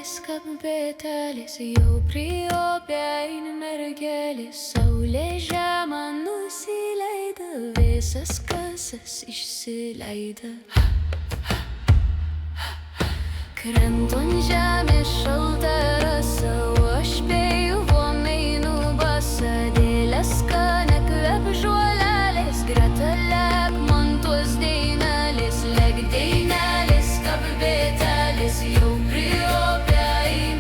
Dainelės kabutėlės jau priopė mergelės, saulė žemą nusileido, visas kasas išsileido. Krentu ant žemės šalta rasa, o aš spėju vomeinu basa. Dėlės skania kvep žolelės, greta lek man tos dainelės. Lek dainelės kabutėlės jau priopė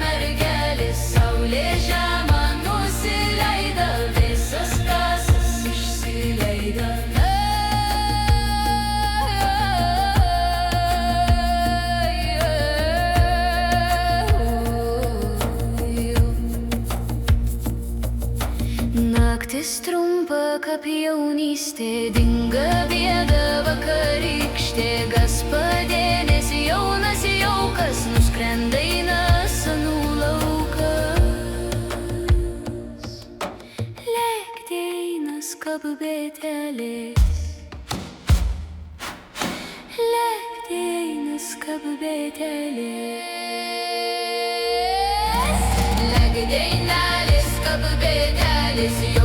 mergelės, saulė žemą nusileido, visas kasas išsileido. Naktis trumpa kaip jaunystė, dinga bėga vakarykštė. Gaspadėnės jaunas jaukas nuskrenda į nasanų laukas. Lek dainas kabutėlės, lek dainas kabutėlės. Lek dainelės kabutėlės.